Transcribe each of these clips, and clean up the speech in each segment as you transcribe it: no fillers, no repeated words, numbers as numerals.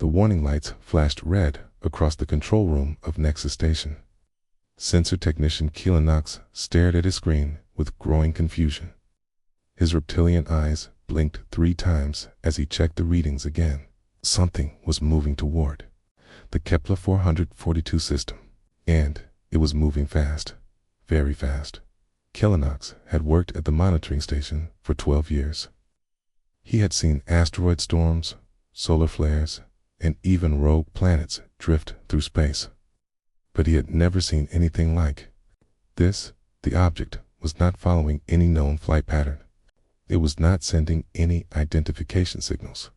The warning lights flashed red across the control room of Nexus Station. Sensor technician Keelan stared at his screen with growing confusion. His reptilian eyes blinked 3 times as he checked the readings again. Something was moving toward the Kepler 442 system, and it was moving fast, very fast. Keelan had worked at the monitoring station for 12 years. He had seen asteroid storms, solar flares, and even rogue planets drift through space. But he had never seen anything like this. The object was not following any known flight pattern. It was not sending any identification signals.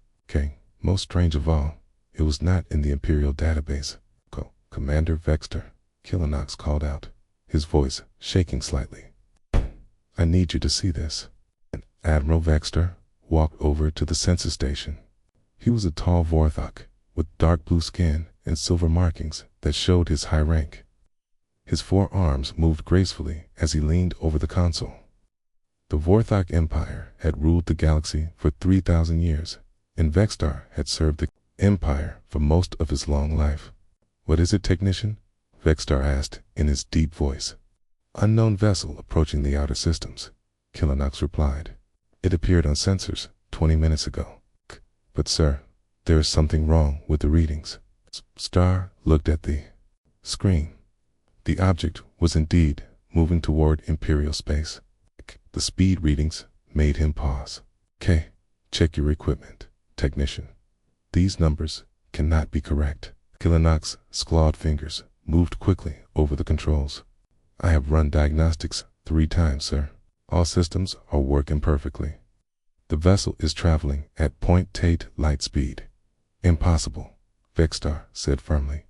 Most strange of all, it was not in the Imperial database. Commander Vexter, Keelan called out, his voice shaking slightly. I need you to see this. And Admiral Vexter walked over to the census station. He was a tall Vorthok with dark blue skin and silver markings that showed his high rank. His 4 arms moved gracefully as he leaned over the console. The Vorthok Empire had ruled the galaxy for 3,000 years, and Vextar had served the Empire for most of his long life. What is it, technician? Vextar asked in his deep voice. Unknown vessel approaching the outer systems, Keelan replied. It appeared on sensors 20 minutes ago. But sir, there is something wrong with the readings. Star looked at the screen. The object was indeed moving toward Imperial space. The speed readings made him pause. Check your equipment, technician. These numbers cannot be correct. Keelan's clawed fingers moved quickly over the controls. I have run diagnostics 3 times, sir. All systems are working perfectly. The vessel is traveling at 0.8 light speed. Impossible, Vextar said firmly.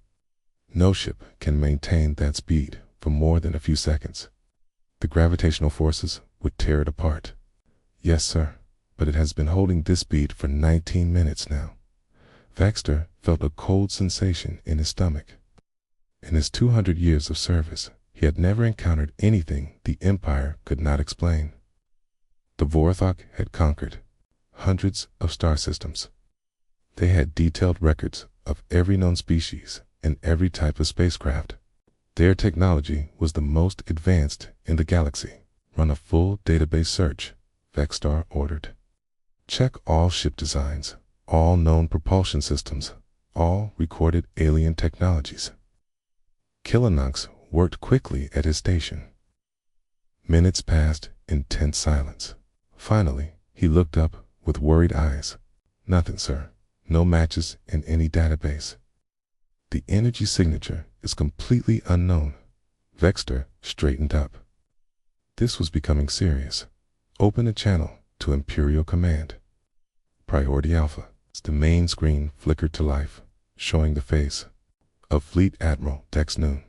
No ship can maintain that speed for more than a few seconds. The gravitational forces would tear it apart. Yes, sir, but it has been holding this speed for 19 minutes now. Vexter felt a cold sensation in his stomach. In his 200 years of service, he had never encountered anything the Empire could not explain. The Vorthok had conquered hundreds of star systems. They had detailed records of every known species and every type of spacecraft. Their technology was the most advanced in the galaxy. Run a full database search, Vextar ordered. Check all ship designs, all known propulsion systems, all recorded alien technologies. Keelan worked quickly at his station. Minutes passed in tense silence. Finally, he looked up with worried eyes. Nothing, sir. No matches in any database. The energy signature is completely unknown. Vexter straightened up. This was becoming serious. Open a channel to Imperial Command. Priority Alpha. The main screen flickered to life, showing the face of Fleet Admiral Dex Noon.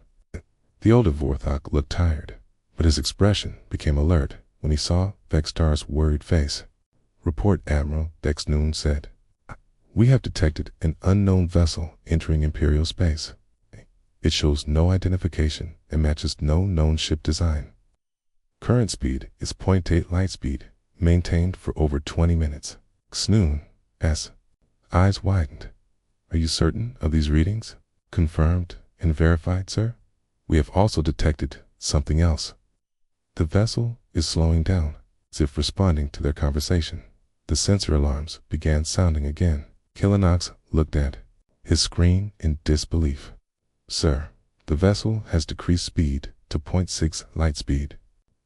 The older Vorthok looked tired, but his expression became alert when he saw Vextar's worried face. Report, Admiral, Dex Noon said. We have detected an unknown vessel entering Imperial space. It shows no identification and matches no known ship design. Current speed is 0.8 light speed, maintained for over 20 minutes. Snoon's eyes widened. Are you certain of these readings? Confirmed and verified, sir. We have also detected something else. The vessel is slowing down, as if responding to their conversation. The sensor alarms began sounding again. Keelan looked at his screen in disbelief. Sir, the vessel has decreased speed to 0.6 light speed.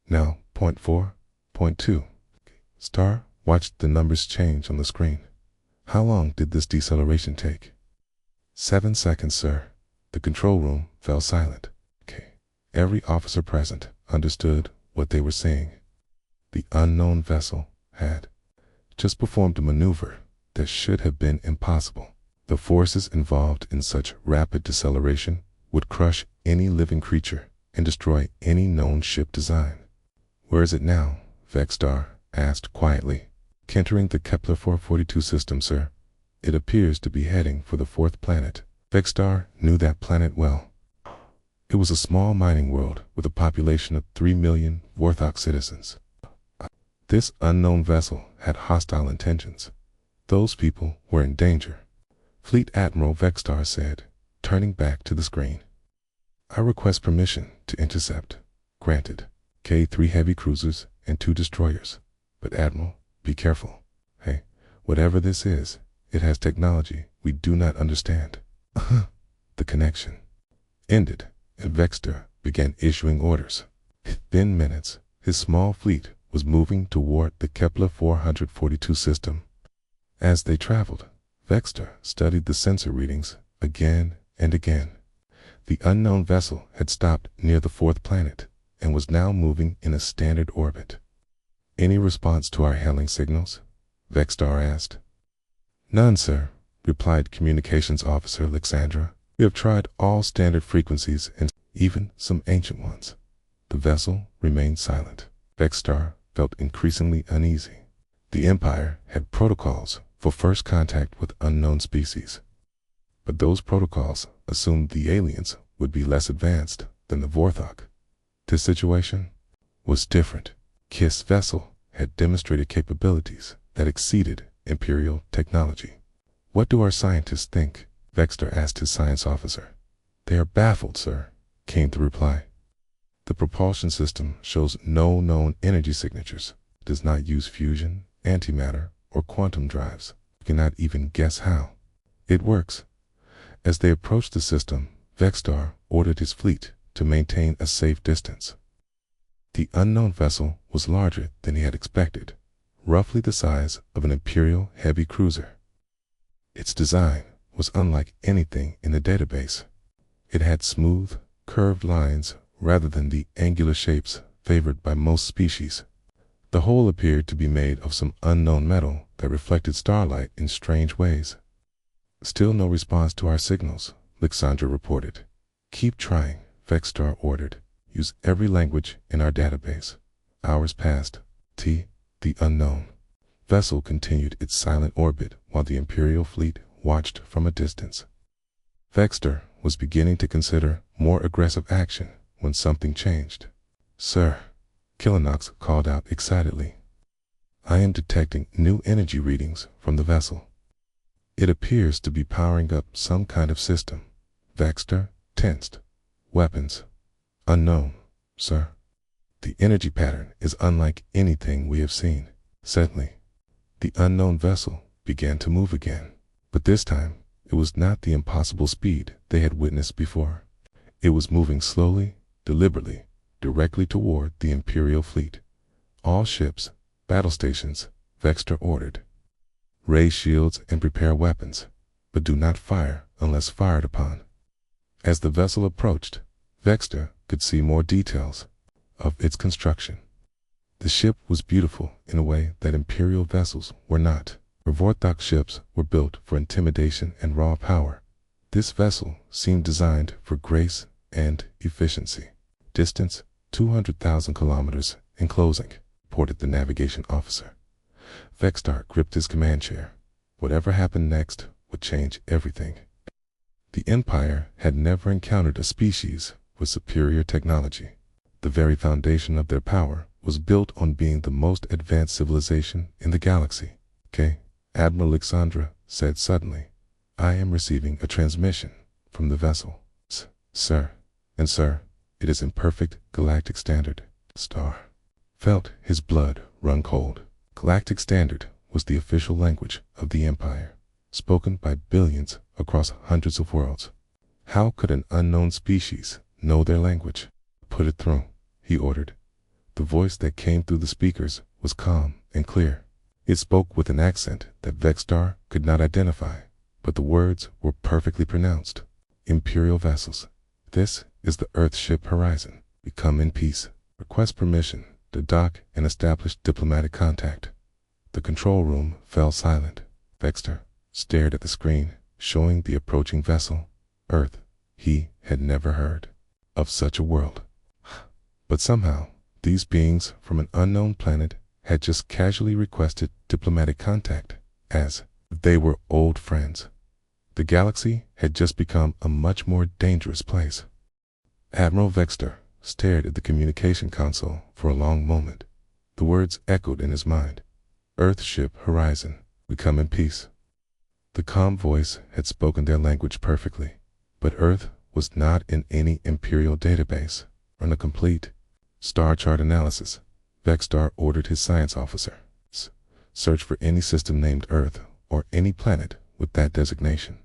Now 0.4, 0.2. Star watched the numbers change on the screen. How long did this deceleration take? 7 seconds, sir. The control room fell silent. Every officer present understood what they were seeing. The unknown vessel had just performed a maneuver that should have been impossible. The forces involved in such rapid deceleration would crush any living creature and destroy any known ship design. Where is it now? Vextar asked quietly. Entering the Kepler 442 system, sir. It appears to be heading for the 4th planet. Vextar knew that planet well. It was a small mining world with a population of 3 million Vorthok citizens. This unknown vessel had hostile intentions. Those people were in danger. Fleet Admiral Vextar said, turning back to the screen. I request permission to intercept. Granted. K3 heavy cruisers and 2 destroyers. But Admiral, be careful. Hey, whatever this is, it has technology we do not understand. The connection ended, and Vextar began issuing orders. Within minutes, his small fleet was moving toward the Kepler 442 system. As they traveled, Vextar studied the sensor readings again and again. The unknown vessel had stopped near the 4th planet and was now moving in a standard orbit. Any response to our hailing signals? Vextar asked. None, sir, replied Communications Officer Alexandra. We have tried all standard frequencies and even some ancient ones. The vessel remained silent. Vextar felt increasingly uneasy. The Empire had protocols for first contact with unknown species. But those protocols assumed the aliens would be less advanced than the Vorthok. This situation was different. Kist's vessel had demonstrated capabilities that exceeded Imperial technology. What do our scientists think? Vextar asked his science officer. They are baffled, sir, came the reply. The propulsion system shows no known energy signatures. It does not use fusion, antimatter, or quantum drives. We cannot even guess how. It works. As they approached the system, Vextar ordered his fleet to maintain a safe distance. The unknown vessel was larger than he had expected, roughly the size of an Imperial heavy cruiser. Its design was unlike anything in the database. It had smooth, curved lines rather than the angular shapes favored by most species. The whole appeared to be made of some unknown metal that reflected starlight in strange ways. Still no response to our signals, Alexandra reported. Keep trying, Vextar ordered. Use every language in our database. Hours passed. The unknown vessel continued its silent orbit while the Imperial fleet watched from a distance. Vextar was beginning to consider more aggressive action when something changed. Sir, Kilinox called out excitedly. I am detecting new energy readings from the vessel. It appears to be powering up some kind of system. Vextar tensed. Weapons. Unknown, sir. The energy pattern is unlike anything we have seen. Suddenly, the unknown vessel began to move again. But this time, it was not the impossible speed they had witnessed before. It was moving slowly, deliberately, directly toward the Imperial fleet. All ships, battle stations, Vextar ordered. Raise shields and prepare weapons, but do not fire unless fired upon. As the vessel approached, Vextar could see more details of its construction. The ship was beautiful in a way that Imperial vessels were not. Vorthok ships were built for intimidation and raw power. This vessel seemed designed for grace and efficiency. Distance 200,000 kilometers in closing, reported the navigation officer. Vextar gripped his command chair. Whatever happened next would change everything. The Empire had never encountered a species with superior technology. The very foundation of their power was built on being the most advanced civilization in the galaxy. Admiral Alexandra said suddenly, I am receiving a transmission from the vessel. Sir, it is in perfect galactic standard. Star felt his blood run cold. Galactic standard was the official language of the Empire, spoken by billions across hundreds of worlds. How could an unknown species know their language? Put it through, he ordered. The voice that came through the speakers was calm and clear. It spoke with an accent that Vextar could not identify, but the words were perfectly pronounced. Imperial vessels. This is the Earthship Horizon. We come in peace. Request permission to dock and establish diplomatic contact. The control room fell silent. Vextar stared at the screen, showing the approaching vessel. Earth. He had never heard of such a world. But somehow, these beings from an unknown planet had just casually requested diplomatic contact, as they were old friends. The galaxy had just become a much more dangerous place. Admiral Vextar stared at the communication console for a long moment. The words echoed in his mind. Earthship Horizon, we come in peace. The calm voice had spoken their language perfectly, but Earth was not in any Imperial database. Run a complete star chart analysis. Vexstar ordered his science officer. Search for any system named Earth or any planet with that designation.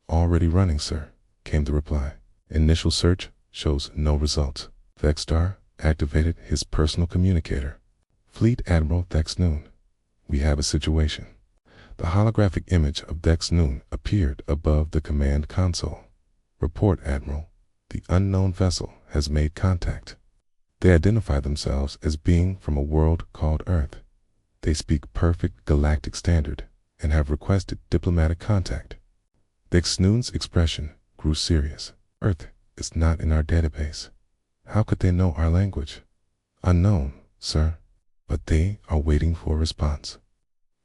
Already running, sir, came the reply. Initial search shows no results. Vexstar activated his personal communicator. Fleet Admiral Dex Noon. We have a situation. The holographic image of Dex Noon appeared above the command console. Report, Admiral. The unknown vessel has made contact. They identify themselves as being from a world called Earth. They speak perfect galactic standard and have requested diplomatic contact. Dex Noon's expression grew serious. Earth is not in our database. How could they know our language? Unknown, sir, but they are waiting for a response.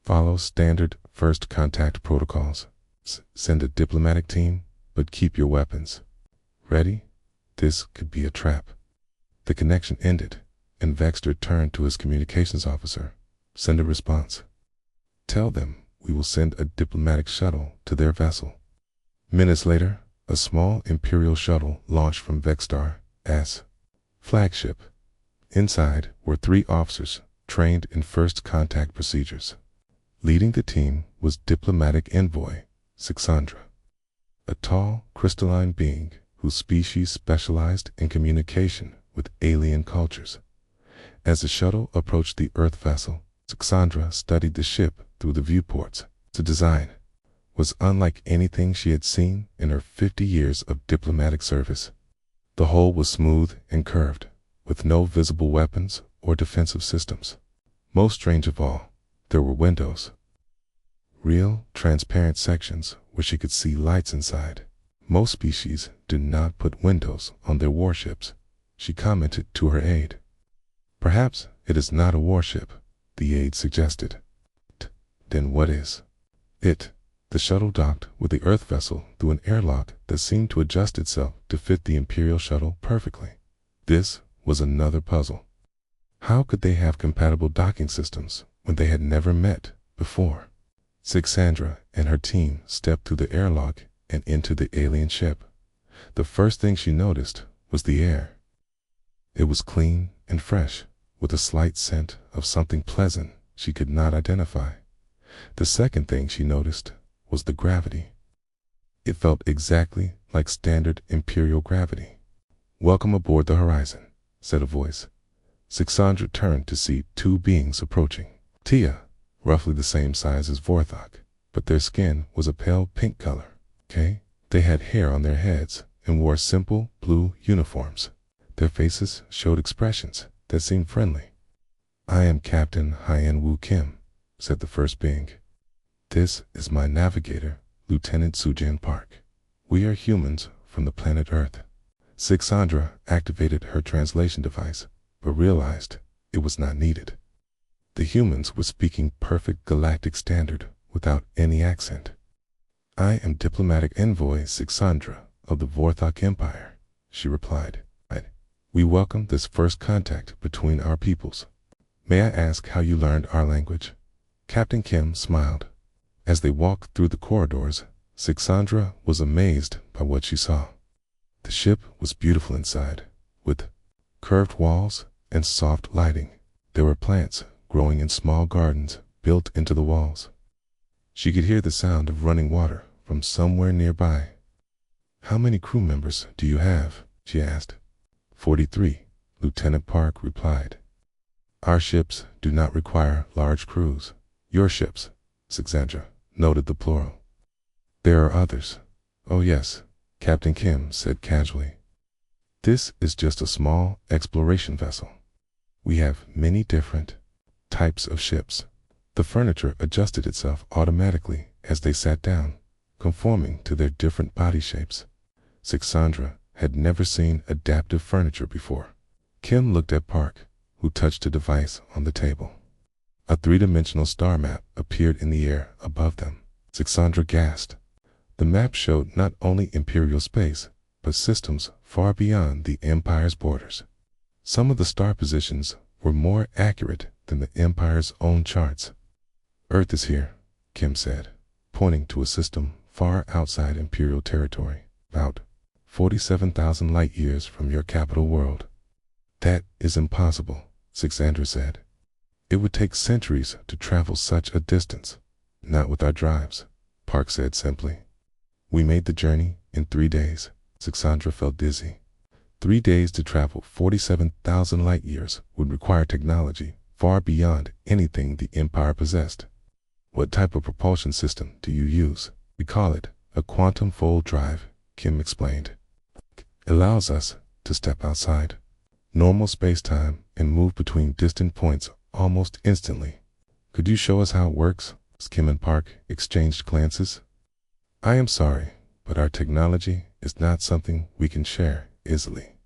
Follow standard first contact protocols. Send a diplomatic team, but keep your weapons ready. This could be a trap. The connection ended, and Vexter turned to his communications officer. Send a response. Tell them we will send a diplomatic shuttle to their vessel. Minutes later, a small Imperial shuttle launched from Vexstar's flagship. Inside were 3 officers trained in first contact procedures. Leading the team was diplomatic envoy Sixandra, a tall, crystalline being whose species specialized in communication with alien cultures. As the shuttle approached the Earth vessel, Sixandra studied the ship through the viewports. The design was unlike anything she had seen in her 50 years of diplomatic service. The hull was smooth and curved, with no visible weapons or defensive systems. Most strange of all, there were windows. Real, transparent sections where she could see lights inside. Most species do not put windows on their warships, she commented to her aide. Perhaps it is not a warship, the aide suggested. Then what is it? The shuttle docked with the Earth vessel through an airlock that seemed to adjust itself to fit the Imperial shuttle perfectly. This was another puzzle. How could they have compatible docking systems when they had never met before? Sixandra and her team stepped through the airlock and into the alien ship. The first thing she noticed was the air. It was clean and fresh, with a slight scent of something pleasant she could not identify. The second thing she noticed was the gravity. It felt exactly like standard Imperial gravity. "Welcome aboard the Horizon," said a voice. Sixandra turned to see 2 beings approaching. Tia, roughly the same size as Vorthok, but their skin was a pale pink color. They had hair on their heads and wore simple blue uniforms. Their faces showed expressions that seemed friendly. "I am Captain Hyen Woo Kim," said the first being. "This is my navigator, Lieutenant Sujin Park. We are humans from the planet Earth." Sixandra activated her translation device, but realized it was not needed. The humans were speaking perfect galactic standard without any accent. "I am diplomatic envoy Sixandra of the Vorthok Empire," she replied. "We welcome this first contact between our peoples. May I ask how you learned our language?" Captain Kim smiled. As they walked through the corridors, Sixandra was amazed by what she saw. The ship was beautiful inside, with curved walls and soft lighting. There were plants growing in small gardens built into the walls. She could hear the sound of running water from somewhere nearby. "How many crew members do you have?" she asked. 43, Lieutenant Park replied. "Our ships do not require large crews." "Your ships," Sixandra noted the plural. "There are others." "Oh yes," Captain Kim said casually. "This is just a small exploration vessel. We have many different types of ships." The furniture adjusted itself automatically as they sat down, conforming to their different body shapes. Sixandra had never seen adaptive furniture before. Kim looked at Park, who touched a device on the table. A 3-dimensional star map appeared in the air above them. Sixandra gasped. The map showed not only Imperial space, but systems far beyond the Empire's borders. Some of the star positions were more accurate than the Empire's own charts. "Earth is here," Kim said, pointing to a system far outside Imperial territory, about 47,000 light-years from your capital world. That is impossible, Sixandra said. It would take centuries to travel such a distance. Not with our drives, Park said simply. We made the journey in 3 days. Sixandra felt dizzy. 3 days to travel 47,000 light-years would require technology far beyond anything the Empire possessed. What type of propulsion system do you use? We call it a quantum fold drive, Kim explained. It allows us to step outside normal space-time and move between distant points almost instantly. Could you show us how it works? Kim and Park exchanged glances. I am sorry, but our technology is not something we can share easily.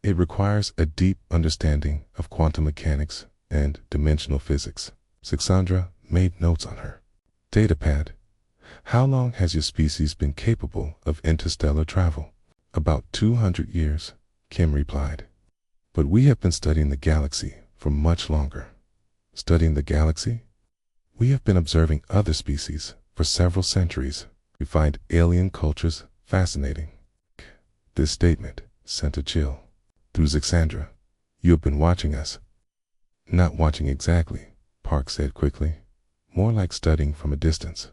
It requires a deep understanding of quantum mechanics and dimensional physics. Sixandra made notes on her datapad. How long has your species been capable of interstellar travel? About 200 years, Kim replied. But we have been studying the galaxy for much longer. Studying the galaxy? We have been observing other species for several centuries. We find alien cultures fascinating. This statement sent a chill through Sixandra. You have been watching us. Not watching exactly, Park said quickly. More like studying from a distance.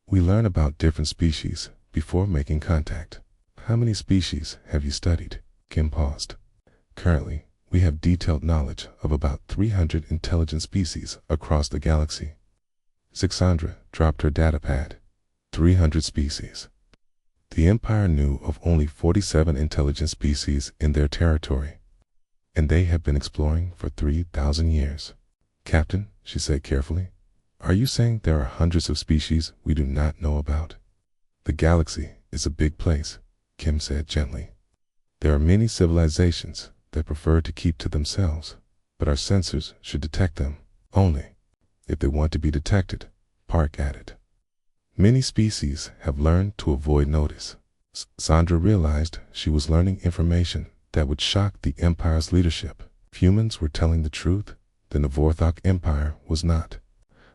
We learn about different species before making contact. How many species have you studied? Kim paused. Currently, we have detailed knowledge of about 300 intelligent species across the galaxy. Sixandra dropped her datapad. 300 species. The Empire knew of only 47 intelligent species in their territory, and they have been exploring for 3,000 years. Captain, she said carefully, are you saying there are hundreds of species we do not know about? The galaxy is a big place, Kim said gently. There are many civilizations that prefer to keep to themselves, but our sensors should detect them only if they want to be detected, Park added. Many species have learned to avoid notice. Sandra realized she was learning information that would shock the Empire's leadership. If humans were telling the truth, then the Vorthok Empire was not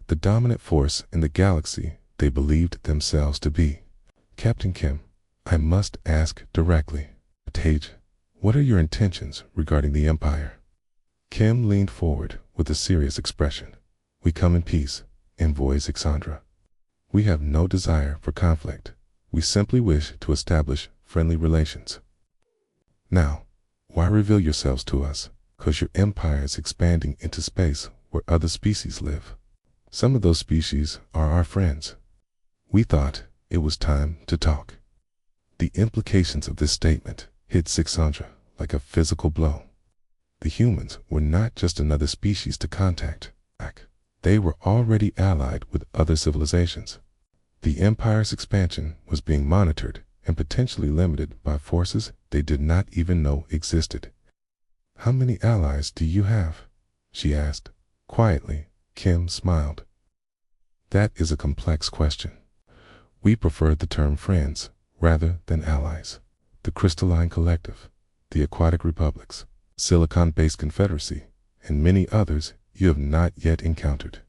the dominant force in the galaxy they believed themselves to be. Captain Kim, I must ask directly. Tage, what are your intentions regarding the Empire? Kim leaned forward with a serious expression. We come in peace, envoy Sixandra. We have no desire for conflict. We simply wish to establish friendly relations. Now, why reveal yourselves to us? Because your empire is expanding into space where other species live. Some of those species are our friends. We thought it was time to talk. The implications of this statement hit Sixandra like a physical blow. The humans were not just another species to contact. They were already allied with other civilizations. The Empire's expansion was being monitored and potentially limited by forces they did not even know existed. How many allies do you have? She asked. Quietly, Kim smiled. That is a complex question. We prefer the term friends rather than allies. The Crystalline Collective, the Aquatic Republics, Silicon-based Confederacy, and many others you have not yet encountered.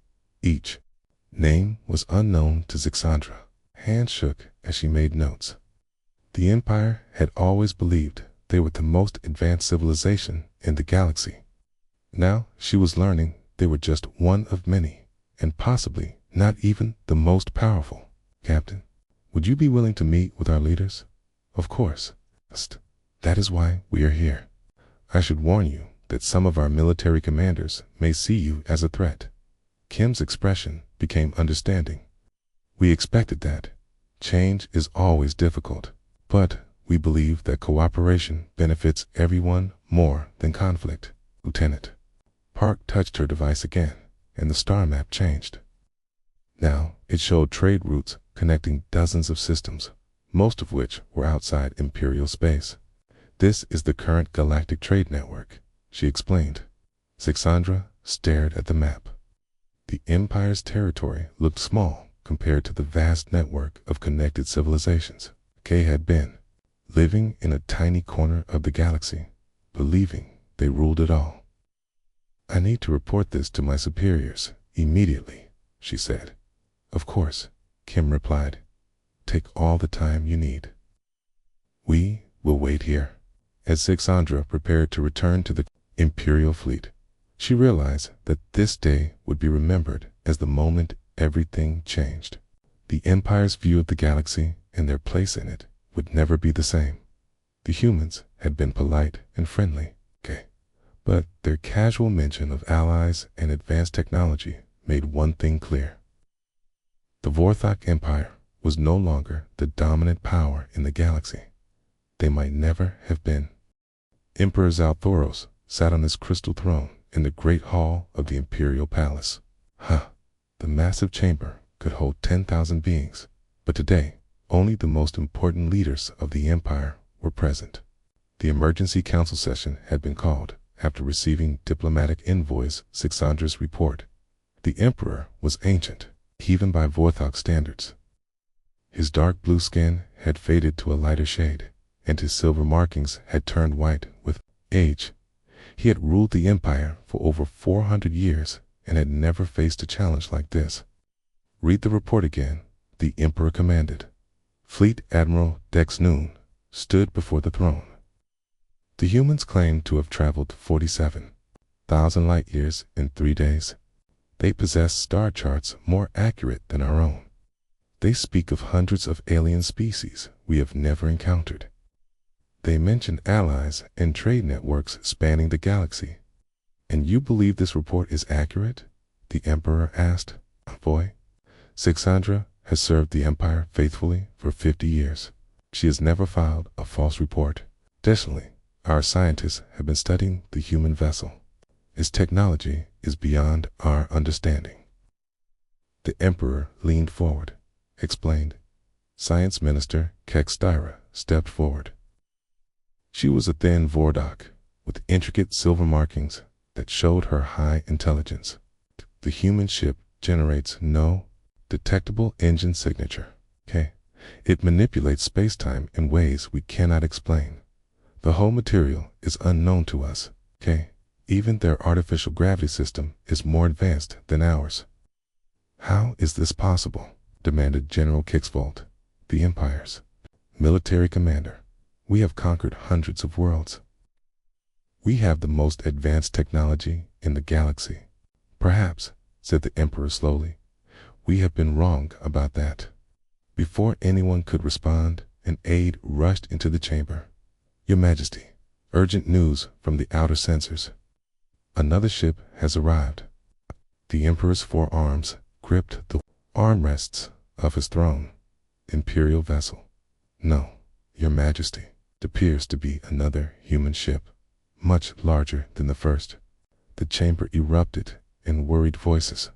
Each name was unknown to Sixandra. Hands shook as she made notes. The Empire had always believed they were the most advanced civilization in the galaxy. Now she was learning they were just one of many, and possibly not even the most powerful. Captain, would you be willing to meet with our leaders? Of course. That is why we are here. I should warn you that some of our military commanders may see you as a threat. Kim's expression became understanding. We expected that. Change is always difficult, but we believe that cooperation benefits everyone more than conflict. Lieutenant. Park touched her device again, and the star map changed. Now it showed trade routes connecting dozens of systems, most of which were outside Imperial space. This is the current galactic trade network, she explained. Sixandra stared at the map. The Empire's territory looked small compared to the vast network of connected civilizations Kay had been, living in a tiny corner of the galaxy, believing they ruled it all. I need to report this to my superiors immediately, she said. Of course, Kim replied. Take all the time you need. We will wait here. As Sixandra prepared to return to the Imperial fleet, she realized that this day would be remembered as the moment everything changed. The Empire's view of the galaxy and their place in it would never be the same. The humans had been polite and friendly, but their casual mention of allies and advanced technology made one thing clear. The Vorthok Empire was no longer the dominant power in the galaxy. They might never have been. Emperor Zalthoros sat on his crystal throne in the great hall of the Imperial Palace. The massive chamber could hold 10,000 beings, but today only the most important leaders of the Empire were present. The emergency council session had been called after receiving diplomatic envoys Sixandra's report. The Emperor was ancient, even by Vorthok standards. His dark blue skin had faded to a lighter shade, and his silver markings had turned white with age. He had ruled the Empire for over 400 years and had never faced a challenge like this. Read the report again, the Emperor commanded. Fleet Admiral Dex Noon stood before the throne. The humans claimed to have traveled 47,000 light years in 3 days. They possess star charts more accurate than our own. They speak of hundreds of alien species we have never encountered. They mention allies and trade networks spanning the galaxy. And you believe this report is accurate? The Emperor asked. Boy, Sixandra has served the Empire faithfully for 50 years. She has never filed a false report. Additionally, our scientists have been studying the human vessel. Its technology is beyond our understanding. The Emperor leaned forward, explained. Science Minister Kextira stepped forward. She was a thin Vordok with intricate silver markings that showed her high intelligence. The human ship generates no detectable engine signature. It manipulates space-time in ways we cannot explain. The whole material is unknown to us. Even their artificial gravity system is more advanced than ours. How is this possible? Demanded General Kixvold, the Empire's military commander. We have conquered hundreds of worlds. We have the most advanced technology in the galaxy. Perhaps, said the Emperor slowly, we have been wrong about that. Before anyone could respond, an aide rushed into the chamber. Your Majesty, urgent news from the outer sensors. Another ship has arrived. The Emperor's forearms gripped the armrests of his throne. Imperial vessel. No, Your Majesty, it appears to be another human ship, much larger than the first. The chamber erupted in worried voices.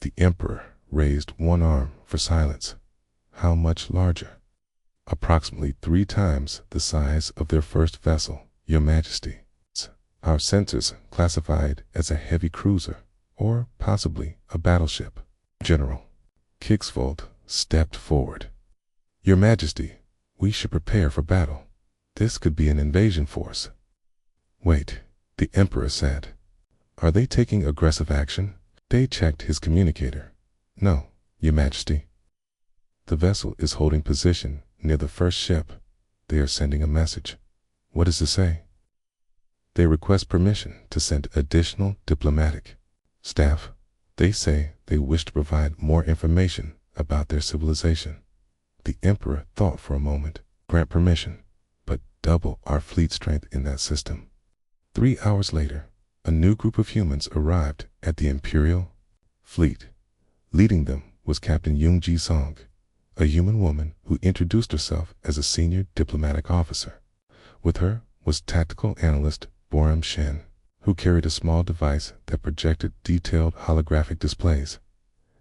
The Emperor raised one arm for silence. How much larger? Approximately 3 times the size of their first vessel, Your Majesty. Our sensors classified as a heavy cruiser, or possibly a battleship. General Kixvold stepped forward. Your Majesty, we should prepare for battle. This could be an invasion force. Wait, the Emperor said. Are they taking aggressive action? They checked his communicator. No, Your Majesty. The vessel is holding position near the first ship. They are sending a message. What does it say? They request permission to send additional diplomatic staff. They say they wish to provide more information about their civilization. The Emperor thought for a moment. Grant permission, but double our fleet strength in that system. 3 hours later, a new group of humans arrived at the Imperial fleet. Leading them was Captain Yoonji Song, a human woman who introduced herself as a senior diplomatic officer. With her was tactical analyst Boram Shen, who carried a small device that projected detailed holographic displays.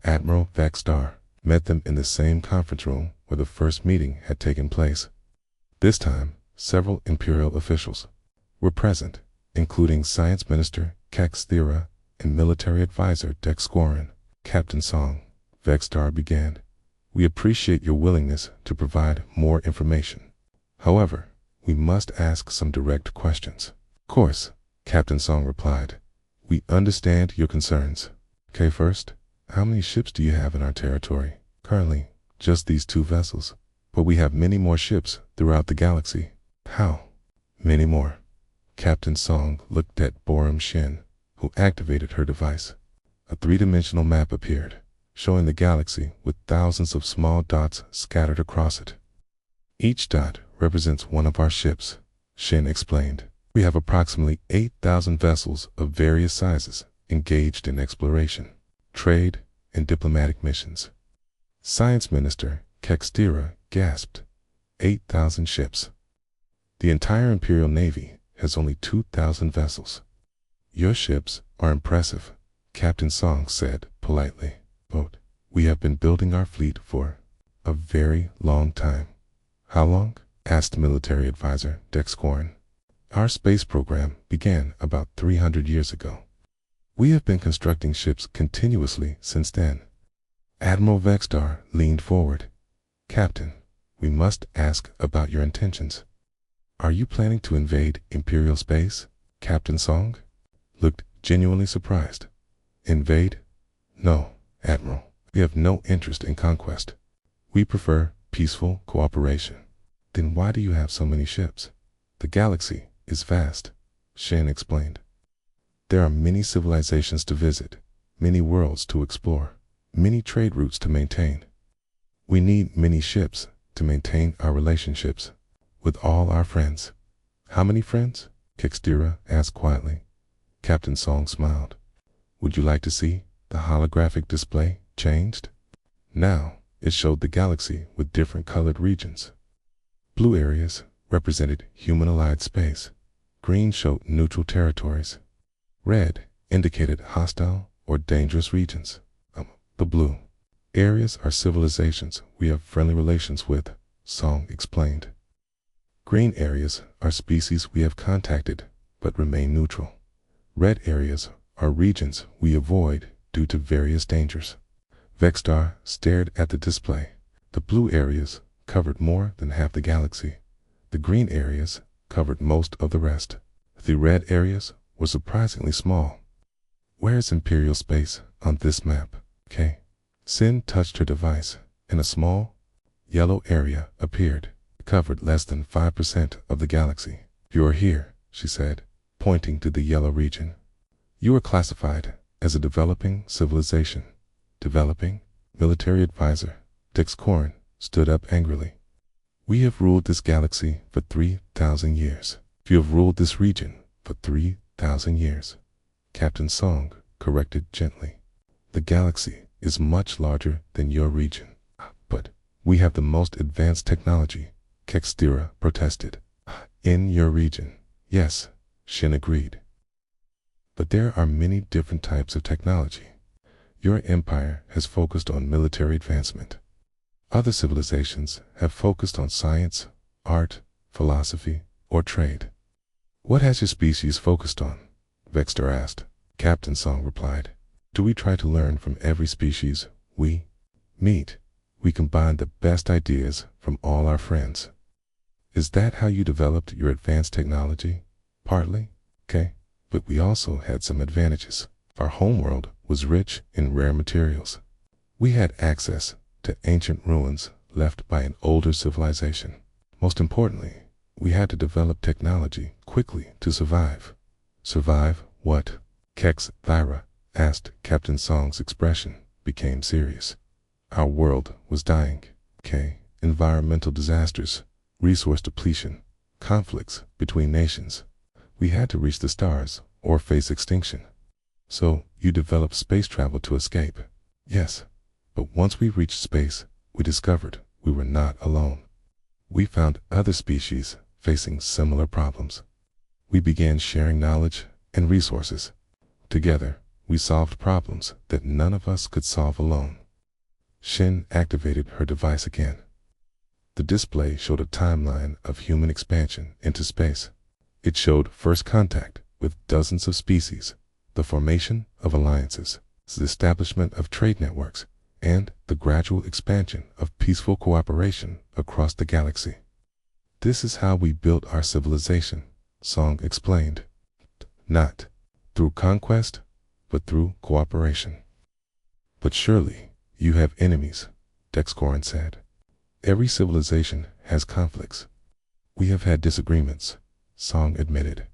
Admiral Vaxstar met them in the same conference room where the first meeting had taken place. This time, several Imperial officials were present, including Science Minister Kex Thera and Military Advisor Dex Squarin. Captain Song, Vaxstar began, we appreciate your willingness to provide more information. However, we must ask some direct questions. Of course, Captain Song replied. We understand your concerns. First, how many ships do you have in our territory? Currently, just these 2 vessels, but we have many more ships throughout the galaxy. How? Many more. Captain Song looked at Borum Shin, who activated her device. A 3-dimensional map appeared, showing the galaxy with thousands of small dots scattered across it. Each dot represents one of our ships, Shin explained. We have approximately 8,000 vessels of various sizes engaged in exploration, trade, and diplomatic missions. Science Minister Kextira gasped. 8,000 ships. The entire Imperial Navy has only 2,000 vessels. Your ships are impressive, Captain Song said politely. But we have been building our fleet for a very long time. How long? Asked military advisor Dex Corn. Our space program began about 300 years ago. We have been constructing ships continuously since then. Admiral Vextar leaned forward. Captain, we must ask about your intentions. Are you planning to invade Imperial space? Captain Song looked genuinely surprised. Invade? No, Admiral. We have no interest in conquest. We prefer peaceful cooperation. Then why do you have so many ships? The galaxy is vast, Shin explained. There are many civilizations to visit, many worlds to explore, many trade routes to maintain. We need many ships to maintain our relationships with all our friends. How many friends? Kextira asked quietly. Captain Song smiled. Would you like to see the holographic display changed? Now it showed the galaxy with different colored regions. Blue areas represented human-allied space. Green showed neutral territories. Red indicated hostile or dangerous regions. The blue areas are civilizations we have friendly relations with, Song explained. Green areas are species we have contacted but remain neutral. Red areas are regions we avoid due to various dangers. Vextar stared at the display. The blue areas covered more than half the galaxy. The green areas covered most of the rest. The red areas were surprisingly small. Where is Imperial space on this map? K. Sin touched her device, and a small, yellow area appeared. It covered less than 5% of the galaxy. You are here, she said, pointing to the yellow region. You are classified as a developing civilization. Developing? Military advisor Dex Corn stood up angrily. We have ruled this galaxy for 3,000 years. You have ruled this region for 3,000 years. Captain Song corrected gently. The galaxy is much larger than your region. But we have the most advanced technology, Kextira protested. In your region, yes, Shin agreed. But there are many different types of technology. Your empire has focused on military advancement. Other civilizations have focused on science, art, philosophy, or trade. What has your species focused on? Vextar asked. Captain Song replied. Do we try to learn from every species we meet? We combine the best ideas from all our friends. Is that how you developed your advanced technology? Partly, okay, but we also had some advantages. Our homeworld was rich in rare materials. We had access to ancient ruins left by an older civilization. Most importantly, we had to develop technology quickly to survive. Survive what? Kex Thyra asked. Captain Song's expression became serious. Our world was dying. Environmental disasters, resource depletion, conflicts between nations. We had to reach the stars or face extinction. So you developed space travel to escape. Yes, but once we reached space, we discovered we were not alone. We found other species facing similar problems. We began sharing knowledge and resources. Together, we solved problems that none of us could solve alone. Shin activated her device again. The display showed a timeline of human expansion into space. It showed first contact with dozens of species, the formation of alliances, the establishment of trade networks, and the gradual expansion of peaceful cooperation across the galaxy. This is how we built our civilization, Song explained. Not through conquest, but through cooperation. But surely you have enemies, Dexcorin said. Every civilization has conflicts. We have had disagreements, Song admitted.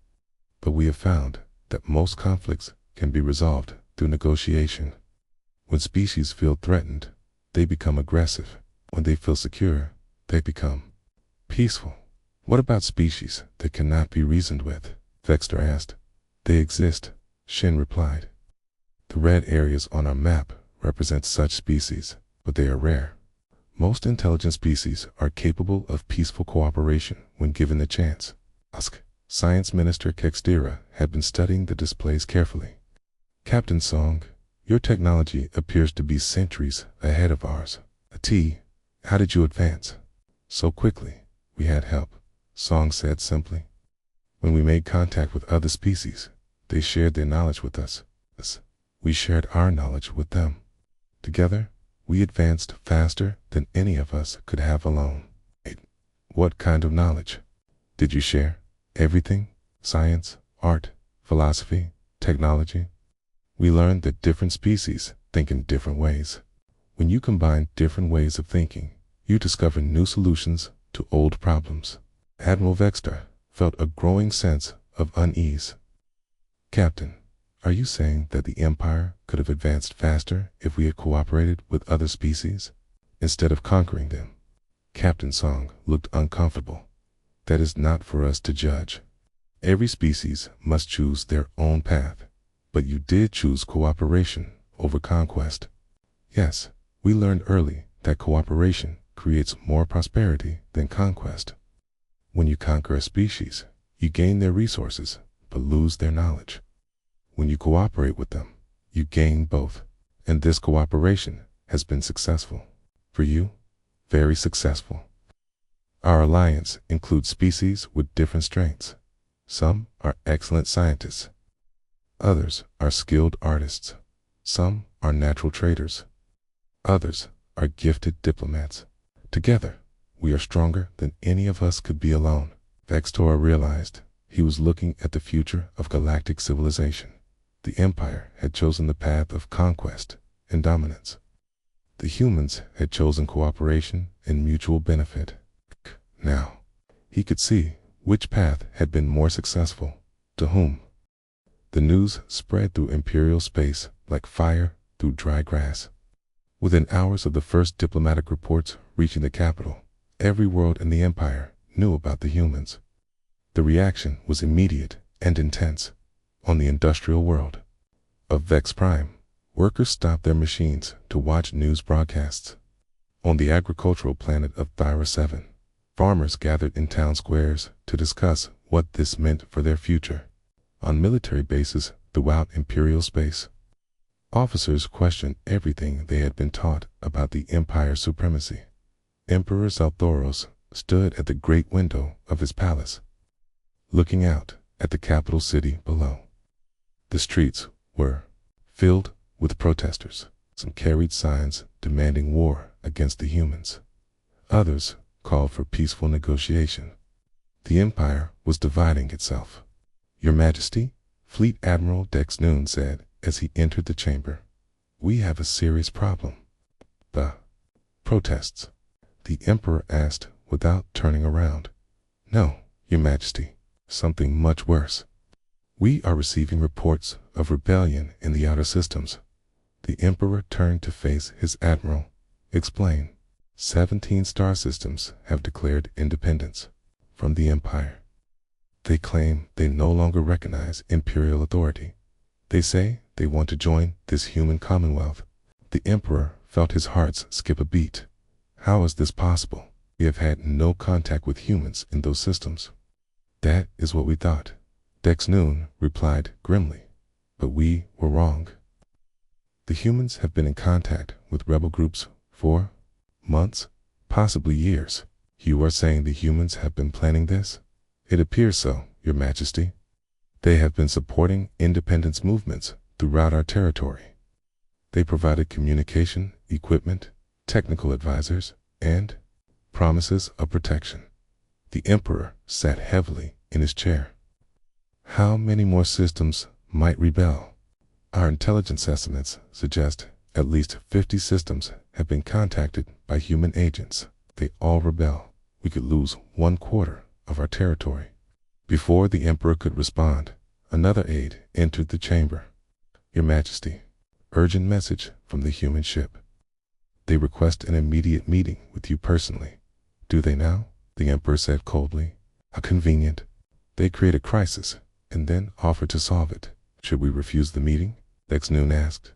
But we have found that most conflicts can be resolved through negotiation. When species feel threatened, they become aggressive. When they feel secure, they become peaceful. What about species that cannot be reasoned with? Vexter asked. They exist, Shin replied. The red areas on our map represent such species, but they are rare. Most intelligent species are capable of peaceful cooperation when given the chance. Science Minister Kextira had been studying the displays carefully. Captain Song, your technology appears to be centuries ahead of ours. How did you advance so quickly? We had help, Song said simply. When we made contact with other species, they shared their knowledge with us. We shared our knowledge with them. Together, we advanced faster than any of us could have alone. What kind of knowledge did you share? Everything? Science, art, philosophy, technology? We learned that different species think in different ways. When you combine different ways of thinking, you discover new solutions to old problems. Admiral Vexter felt a growing sense of unease. Captain, are you saying that the Empire could have advanced faster if we had cooperated with other species, instead of conquering them? Captain Song looked uncomfortable. That is not for us to judge. Every species must choose their own path. But you did choose cooperation over conquest. Yes, we learned early that cooperation creates more prosperity than conquest. When you conquer a species, you gain their resources, but lose their knowledge. When you cooperate with them, you gain both. And this cooperation has been successful. For you, very successful. Our alliance includes species with different strengths. Some are excellent scientists. Others are skilled artists. Some are natural traders. Others are gifted diplomats. Together, we are stronger than any of us could be alone. Vextor realized he was looking at the future of galactic civilization. The Empire had chosen the path of conquest and dominance. The humans had chosen cooperation and mutual benefit. Now, he could see which path had been more successful, to whom. The news spread through Imperial space like fire through dry grass. Within hours of the first diplomatic reports reaching the capital, every world in the Empire knew about the humans. The reaction was immediate and intense. On the industrial world of Vex Prime, workers stopped their machines to watch news broadcasts. On the agricultural planet of Thyra 7, farmers gathered in town squares to discuss what this meant for their future. On military bases throughout Imperial space, officers questioned everything they had been taught about the Empire's supremacy. Emperor Zalthoros stood at the great window of his palace, looking out at the capital city below. The streets were filled with protesters. Some carried signs demanding war against the humans. Others called for peaceful negotiation. The Empire was dividing itself. Your Majesty, Fleet Admiral Dex Noon said as he entered the chamber, we have a serious problem. The protests, the Emperor asked without turning around. No, Your Majesty, something much worse. We are receiving reports of rebellion in the outer systems. The Emperor turned to face his admiral. Explain. 17 star systems have declared independence from the Empire. They claim they no longer recognize imperial authority. They say they want to join this human commonwealth. The Emperor felt his heart skip a beat. How is this possible? We have had no contact with humans in those systems. That is what we thought, Dex Noon replied grimly. But we were wrong. The humans have been in contact with rebel groups for months, possibly years. You are saying the humans have been planning this? It appears so, Your Majesty. They have been supporting independence movements throughout our territory. They provided communication, equipment, technical advisors, and promises of protection. The Emperor sat heavily in his chair. How many more systems might rebel? Our intelligence estimates suggest at least 50 systems have been contacted by human agents. They all rebel. We could lose 1/4 of our territory." Before the emperor could respond, another aide entered the chamber. "Your Majesty, urgent message from the human ship. They request an immediate meeting with you personally." "Do they now?" the emperor said coldly. "How convenient. They create a crisis and then offer to solve it. Should we refuse the meeting?" Noon asked.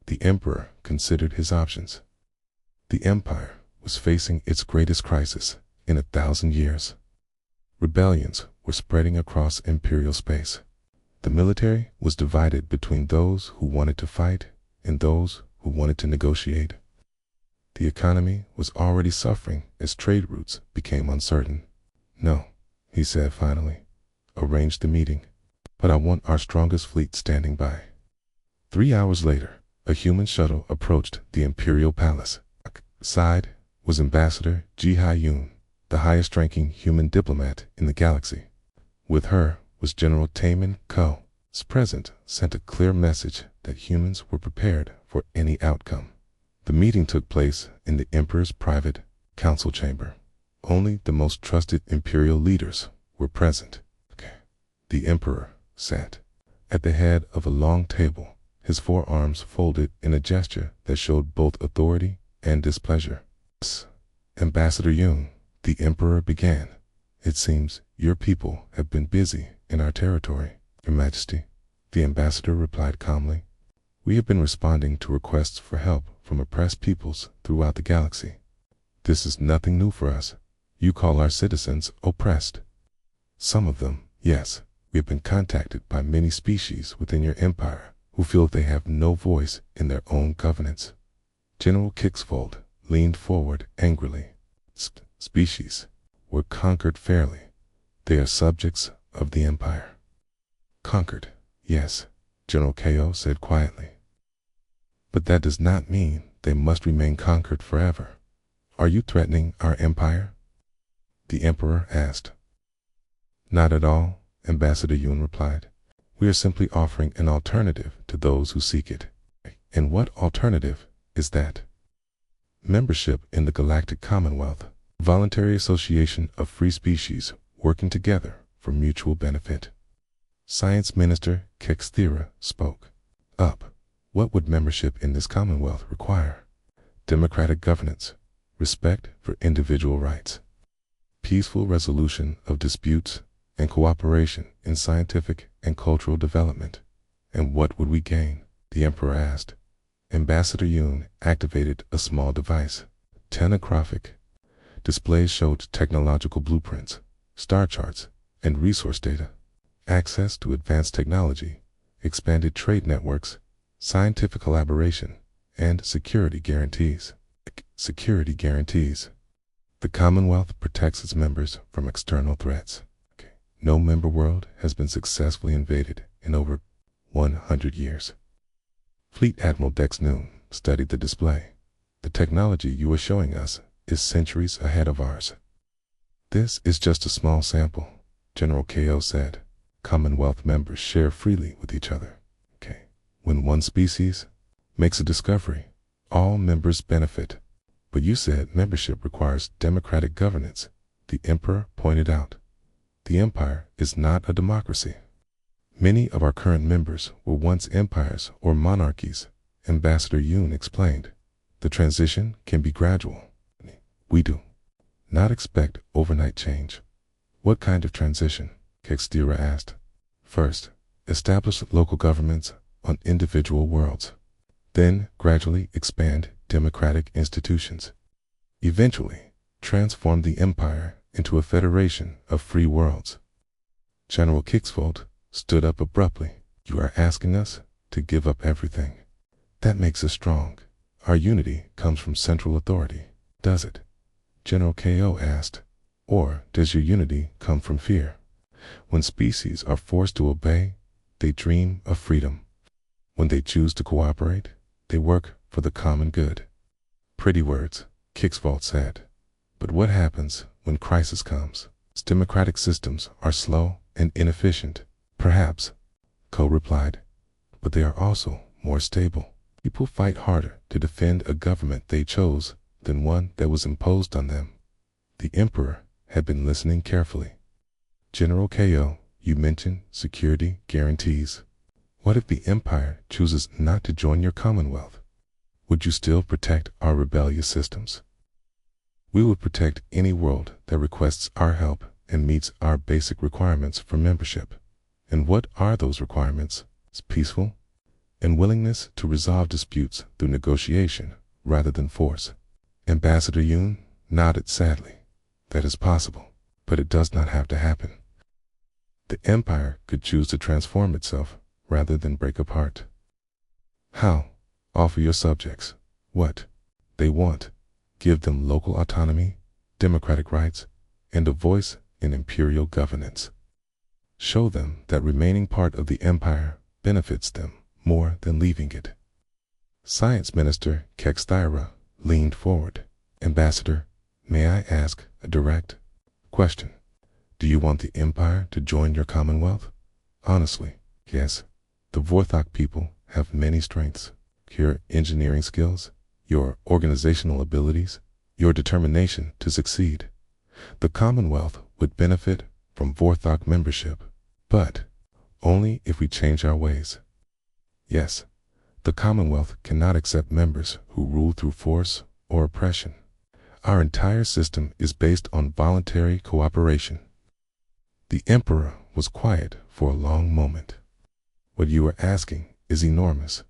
The emperor considered his options. The empire was facing its greatest crisis in 1,000 years. Rebellions were spreading across imperial space. The military was divided between those who wanted to fight and those who wanted to negotiate. The economy was already suffering as trade routes became uncertain. "No," he said finally. "Arrange the meeting, but I want our strongest fleet standing by." 3 hours later, a human shuttle approached the imperial palace. Inside was Ambassador Ji Hyun, the highest-ranking human diplomat in the galaxy. With her was General Taemin Ko. His presence sent a clear message that humans were prepared for any outcome. The meeting took place in the emperor's private council chamber. Only the most trusted imperial leaders were present. The emperor sat at the head of a long table, his forearms folded in a gesture that showed both authority and displeasure. "Ambassador Yoon," the emperor began, "it seems your people have been busy in our territory." "Your Majesty," the ambassador replied calmly, "we have been responding to requests for help from oppressed peoples throughout the galaxy. This is nothing new for us. You call our citizens oppressed." "Some of them, yes. We have been contacted by many species within your empire who feel they have no voice in their own governance." General Kixfold leaned forward angrily. "Species were conquered fairly. They are subjects of the empire." "Conquered, yes," General Ko said quietly. "But that does not mean they must remain conquered forever. Are you threatening our empire?" the emperor asked. "Not at all," Ambassador Yoon replied. "We are simply offering an alternative to those who seek it." "And what alternative is that?" "Membership in the Galactic Commonwealth, voluntary association of free species working together for mutual benefit." Science Minister Kexthera spoke up. "What would membership in this commonwealth require?" "Democratic governance, respect for individual rights, peaceful resolution of disputes, and cooperation in scientific and cultural development." "And what would we gain?" the emperor asked. Ambassador Yoon activated a small device. Tenographic displays showed technological blueprints, star charts, and resource data. Access to advanced technology, expanded trade networks, scientific collaboration, and security guarantees. Security guarantees. The Commonwealth protects its members from external threats. No member world has been successfully invaded in over 100 years. Fleet Admiral Dex Noon studied the display. "The technology you are showing us is centuries ahead of ours." "This is just a small sample," General Ko said. "Commonwealth members share freely with each other. When one species makes a discovery, all members benefit." "But you said membership requires democratic governance," the emperor pointed out. "The empire is not a democracy. Many of our current members were once empires or monarchies," Ambassador Yoon explained. "The transition can be gradual. We do not expect overnight change." "What kind of transition?" Kexthera asked. "First, establish local governments on individual worlds. Then gradually expand democratic institutions. Eventually, transform the empire into a federation of free worlds." General Kixfold stood up abruptly. "You are asking us to give up everything. That makes us strong. Our unity comes from central authority, does it?" General Ko asked. "Or does your unity come from fear? When species are forced to obey, they dream of freedom. When they choose to cooperate, they work for the common good." "Pretty words," Kixfold said. "But what happens when crisis comes?" "Democratic systems are slow and inefficient, perhaps," Ko replied, "but they are also more stable. People fight harder to defend a government they chose than one that was imposed on them. The Emperor had been listening carefully. General Ko, you mentioned security guarantees. What if the Empire chooses not to join your Commonwealth? Would you still protect our rebellious systems? We would protect any world that requests our help and meets our basic requirements for membership. And what are those requirements? It's peaceful and willingness to resolve disputes through negotiation rather than force. Ambassador Yoon nodded sadly. That is possible, but it does not have to happen. The Empire could choose to transform itself rather than break apart. How? Offer your subjects what they want. Give them local autonomy, democratic rights, and a voice in imperial governance. Show them that remaining part of the Empire benefits them more than leaving it. Science Minister Kexthyra leaned forward. Ambassador, may I ask a direct question? Do you want the Empire to join your Commonwealth? Honestly, yes. The Vorthok people have many strengths. Your engineering skills, your organizational abilities, your determination to succeed. The Commonwealth would benefit from Vorthok membership, but only if we change our ways. Yes, the Commonwealth cannot accept members who rule through force or oppression. Our entire system is based on voluntary cooperation. The Emperor was quiet for a long moment. What you are asking is enormous.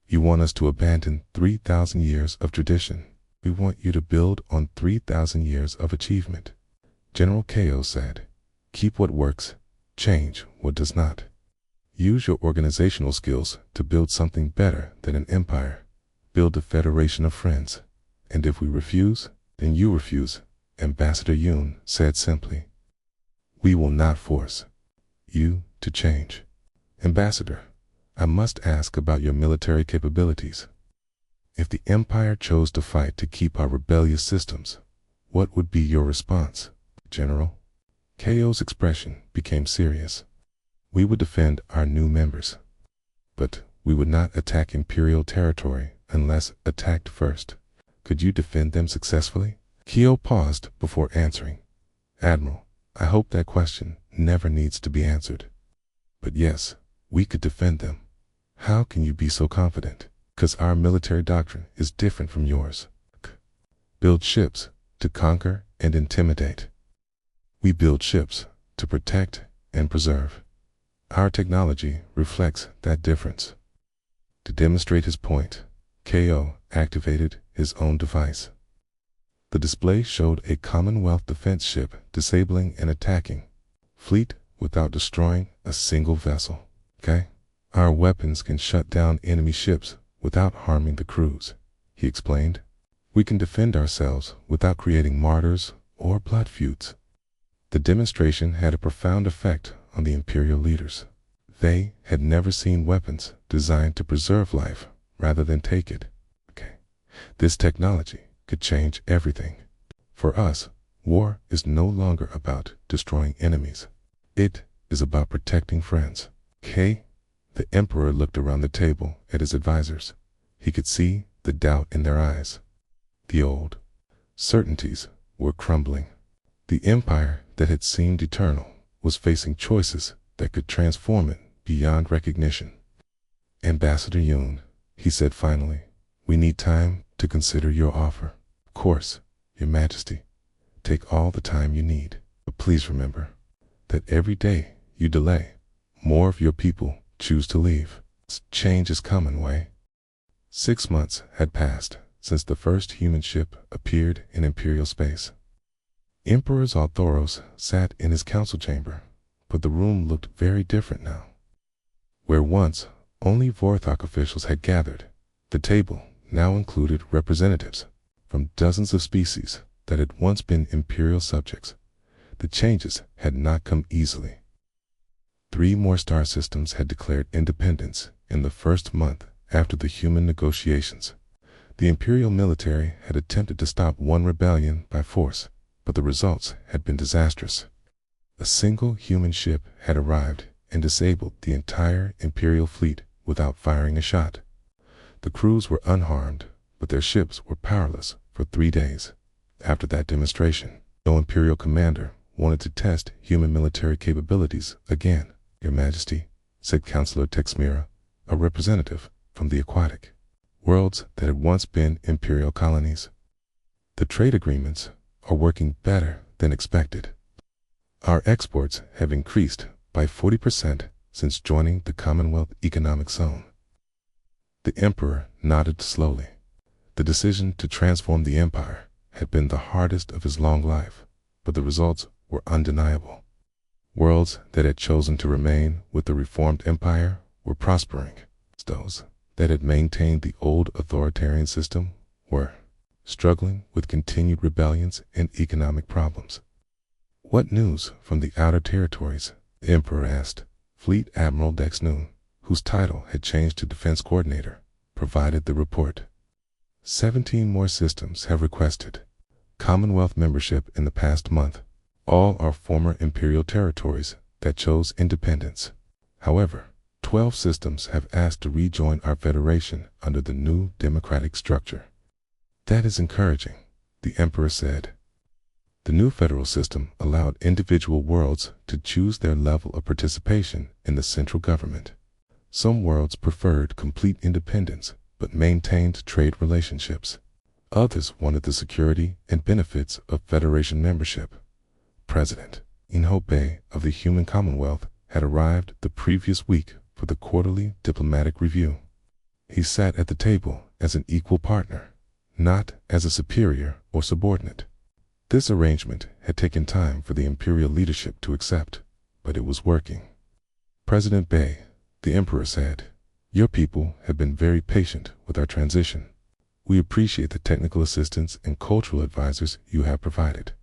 You want us to abandon 3,000 years of tradition. We want you to build on 3,000 years of achievement. General Ko said, keep what works, change what does not. Use your organizational skills to build something better than an empire. Build a federation of friends. And if we refuse, then you refuse, Ambassador Yoon said simply. We will not force you to change. Ambassador, I must ask about your military capabilities. If the Empire chose to fight to keep our rebellious systems, what would be your response, General? Ko's expression became serious. We would defend our new members, but we would not attack Imperial territory unless attacked first. Could you defend them successfully? Ko paused before answering. Admiral, I hope that question never needs to be answered. But yes, we could defend them. How can you be so confident? Because our military doctrine is different from yours. Build ships to conquer and intimidate. We build ships to protect and preserve. Our technology reflects that difference. To demonstrate his point, Ko activated his own device. The display showed a Commonwealth defense ship disabling an attacking fleet without destroying a single vessel. Okay? Our weapons can shut down enemy ships without harming the crews, he explained. We can defend ourselves without creating martyrs or blood feuds. The demonstration had a profound effect on the Imperial leaders. They had never seen weapons designed to preserve life rather than take it. Okay. This technology could change everything. For us, war is no longer about destroying enemies. It is about protecting friends. Okay? The Emperor looked around the table at his advisors. He could see the doubt in their eyes. The old certainties were crumbling. The empire that had seemed eternal was facing choices that could transform it beyond recognition. Ambassador Yoon, he said finally, we need time to consider your offer. Of course, Your Majesty, take all the time you need. But please remember that every day you delay, more of your people choose to leave. Change is coming, Wei. 6 months had passed since the first human ship appeared in Imperial space. Emperor Zalthoros sat in his council chamber, but the room looked very different now. Where once only Vorthok officials had gathered, the table now included representatives from dozens of species that had once been Imperial subjects. The changes had not come easily. 3 more star systems had declared independence in the first month after the human negotiations. The Imperial military had attempted to stop one rebellion by force, but the results had been disastrous. A single human ship had arrived and disabled the entire Imperial fleet without firing a shot. The crews were unharmed, but their ships were powerless for 3 days. After that demonstration, no Imperial commander wanted to test human military capabilities again. Your Majesty, said Councillor Texmira, a representative from the aquatic worlds that had once been Imperial colonies. The trade agreements are working better than expected. Our exports have increased by 40% since joining the Commonwealth Economic Zone. The Emperor nodded slowly. The decision to transform the Empire had been the hardest of his long life, but the results were undeniable. Worlds that had chosen to remain with the reformed empire were prospering. Those that had maintained the old authoritarian system were struggling with continued rebellions and economic problems. What news from the outer territories? The Emperor asked. Fleet Admiral Dex Noon, whose title had changed to Defense Coordinator, provided the report. 17 more systems have requested Commonwealth membership in the past month. All are former Imperial territories that chose independence. However, 12 systems have asked to rejoin our Federation under the new democratic structure. That is encouraging, the Emperor said. The new federal system allowed individual worlds to choose their level of participation in the central government. Some worlds preferred complete independence but maintained trade relationships. Others wanted the security and benefits of Federation membership. President Inho Bey of the Human Commonwealth had arrived the previous week for the quarterly diplomatic review. He sat at the table as an equal partner, not as a superior or subordinate. This arrangement had taken time for the Imperial leadership to accept, but it was working. President Bey, the Emperor said, your people have been very patient with our transition. We appreciate the technical assistance and cultural advisors you have provided.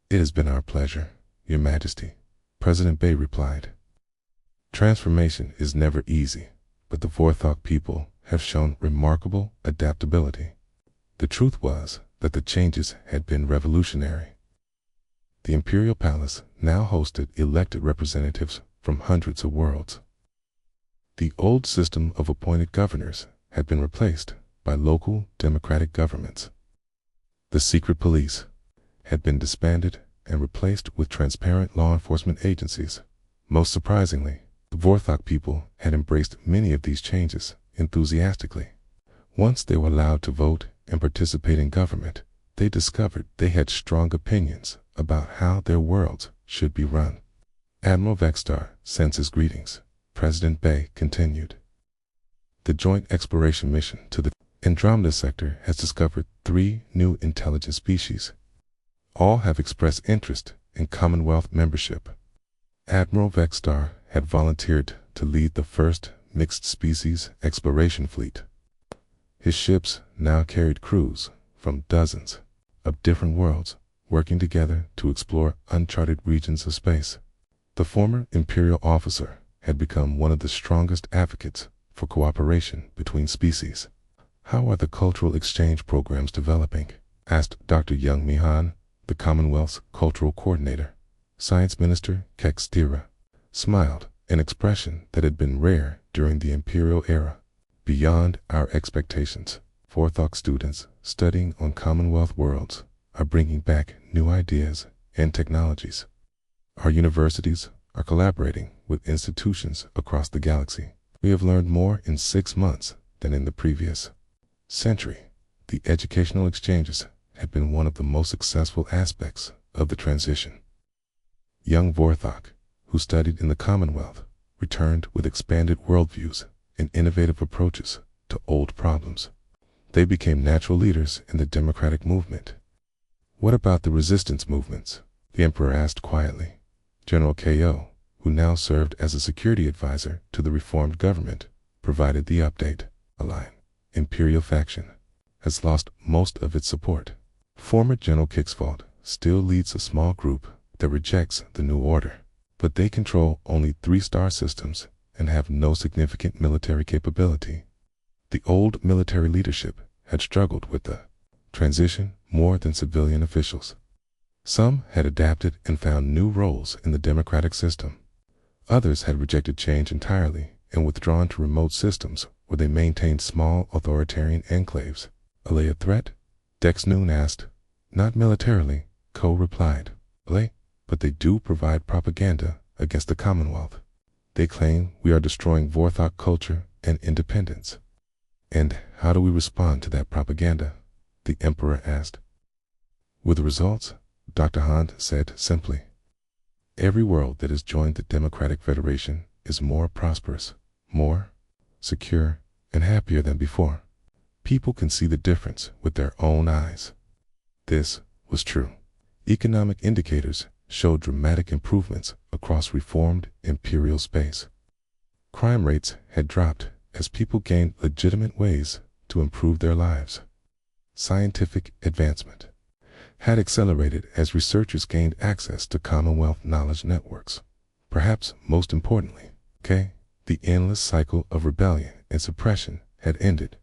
It has been our pleasure, Your Majesty, President Bey replied. Transformation is never easy, but the Vorthok people have shown remarkable adaptability. The truth was that the changes had been revolutionary. The Imperial Palace now hosted elected representatives from hundreds of worlds. The old system of appointed governors had been replaced by local democratic governments. The secret police had been disbanded and replaced with transparent law enforcement agencies. Most surprisingly, the Vorthok people had embraced many of these changes enthusiastically. Once they were allowed to vote and participate in government, they discovered they had strong opinions about how their worlds should be run. Admiral Vexstar sends his greetings, President Bey continued. The joint exploration mission to the Andromeda sector has discovered 3 new intelligent species. All have expressed interest in Commonwealth membership. Admiral Vexstar had volunteered to lead the first mixed-species exploration fleet. His ships now carried crews from dozens of different worlds working together to explore uncharted regions of space. The former Imperial officer had become one of the strongest advocates for cooperation between species. How are the cultural exchange programs developing? Asked Dr. Young Mihan, the Commonwealth's cultural coordinator. Science Minister Kextira smiled, an expression that had been rare during the Imperial era. Beyond our expectations, Vorthok students studying on Commonwealth worlds are bringing back new ideas and technologies. Our universities are collaborating with institutions across the galaxy. We have learned more in 6 months than in the previous century. The educational exchanges have been one of the most successful aspects of the transition. Young Vorthok, who studied in the Commonwealth, returned with expanded worldviews and innovative approaches to old problems. They became natural leaders in the democratic movement. What about the resistance movements? The Emperor asked quietly. General Ko, who now served as a security advisor to the reformed government, provided the update. Align, Imperial faction, has lost most of its support. Former General Kixvold still leads a small group that rejects the new order, but they control only 3-star systems and have no significant military capability. The old military leadership had struggled with the transition more than civilian officials. Some had adapted and found new roles in the democratic system. Others had rejected change entirely and withdrawn to remote systems where they maintained small authoritarian enclaves. Are they a threat? Dex Noon asked. Not militarily, Ko replied. But they do provide propaganda against the Commonwealth. They claim we are destroying Vorthok culture and independence. And how do we respond to that propaganda? The Emperor asked. With results, Dr. Hand said simply. Every world that has joined the Democratic Federation is more prosperous, more secure, and happier than before. People can see the difference with their own eyes. This was true. Economic indicators showed dramatic improvements across reformed imperial space. Crime rates had dropped as people gained legitimate ways to improve their lives. Scientific advancement had accelerated as researchers gained access to Commonwealth knowledge networks. Perhaps most importantly, the endless cycle of rebellion and suppression had ended.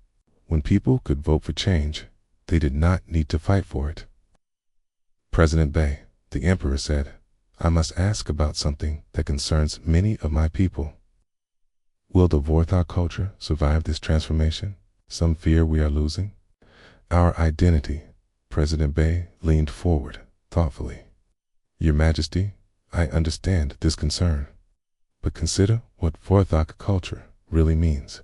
When people could vote for change, they did not need to fight for it. President Bay, the Emperor said, I must ask about something that concerns many of my people. Will the Vorthok culture survive this transformation? Some fear we are losing our identity. President Bay leaned forward thoughtfully. Your Majesty, I understand this concern. But consider what Vorthok culture really means.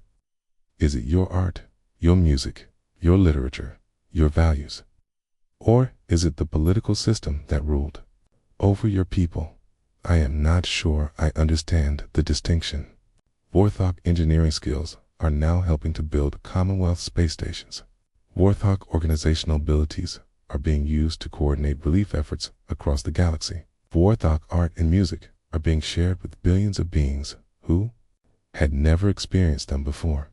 Is it your art, your music, your literature, your values? Or is it the political system that ruled over your people? I am not sure I understand the distinction. Vorthok engineering skills are now helping to build Commonwealth space stations. Vorthok organizational abilities are being used to coordinate relief efforts across the galaxy. Vorthok art and music are being shared with billions of beings who had never experienced them before.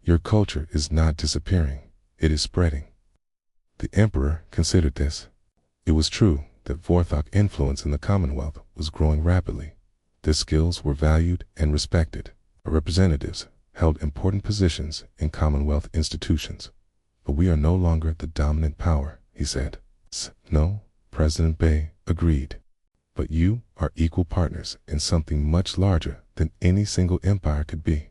Your culture is not disappearing, it is spreading. The Emperor considered this. It was true that Vorthok influence in the Commonwealth was growing rapidly. Their skills were valued and respected. Our representatives held important positions in Commonwealth institutions. But we are no longer the dominant power, he said. No, President Bay agreed. But you are equal partners in something much larger than any single empire could be.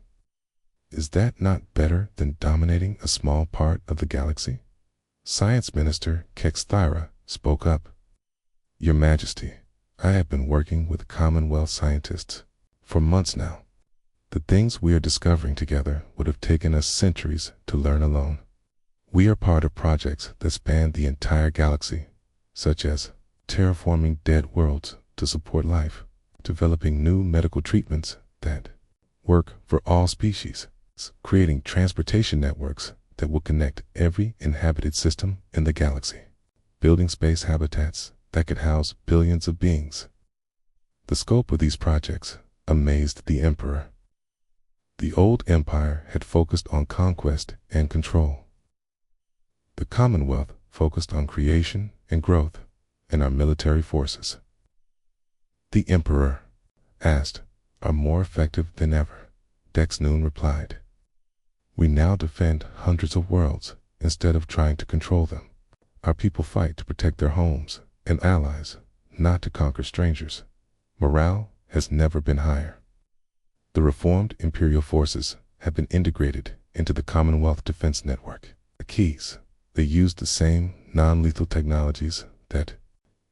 Is that not better than dominating a small part of the galaxy? Science Minister Kexthira spoke up. Your Majesty, I have been working with Commonwealth scientists for months now. The things we are discovering together would have taken us centuries to learn alone. We are part of projects that span the entire galaxy, such as terraforming dead worlds to support life, developing new medical treatments that work for all species, creating transportation networks that will connect every inhabited system in the galaxy, building space habitats that could house billions of beings. The scope of these projects amazed the Emperor. The old empire had focused on conquest and control. The Commonwealth focused on creation and growth in our military forces. The Emperor asked, are more effective than ever? Dex Noon replied. We now defend hundreds of worlds instead of trying to control them. Our people fight to protect their homes and allies, not to conquer strangers. Morale has never been higher. The reformed Imperial forces have been integrated into the Commonwealth Defense Network. The keys, they use the same non-lethal technologies that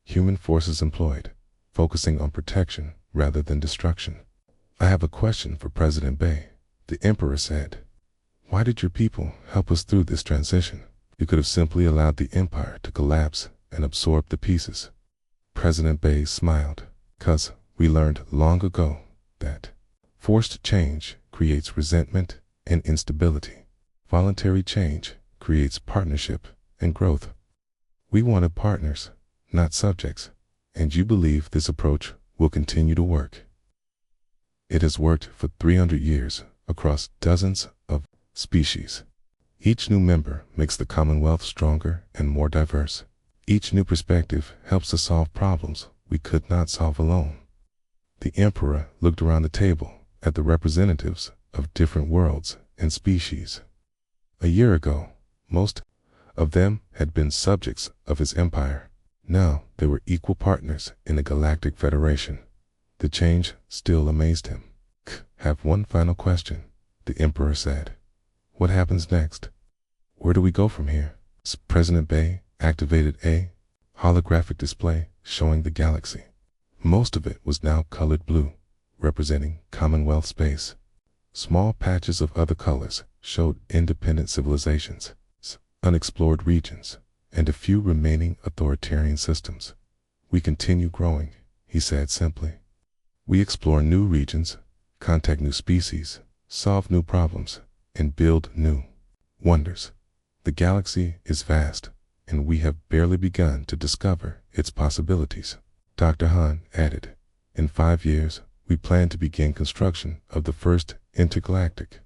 human forces employed, focusing on protection rather than destruction. I have a question for President Bay, the Emperor said. Why did your people help us through this transition? You could have simply allowed the empire to collapse and absorb the pieces. President Bay smiled, 'cause we learned long ago that forced change creates resentment and instability. Voluntary change creates partnership and growth. We wanted partners, not subjects, and you believe this approach will continue to work. It has worked for 300 years across dozens of species. Each new member makes the Commonwealth stronger and more diverse. Each new perspective helps us solve problems we could not solve alone. The Emperor looked around the table at the representatives of different worlds and species. A year ago, most of them had been subjects of his empire. Now they were equal partners in the Galactic Federation. The change still amazed him. Have one final question, the Emperor said. What happens next? Where do we go from here? President Bay activated a holographic display showing the galaxy. Most of it was now colored blue, representing Commonwealth space. Small patches of other colors showed independent civilizations, unexplored regions, and a few remaining authoritarian systems. We continue growing, he said simply. We explore new regions, contact new species, solve new problems, and build new wonders. The galaxy is vast, and we have barely begun to discover its possibilities. Dr. Han added, in 5 years, we plan to begin construction of the first intergalactic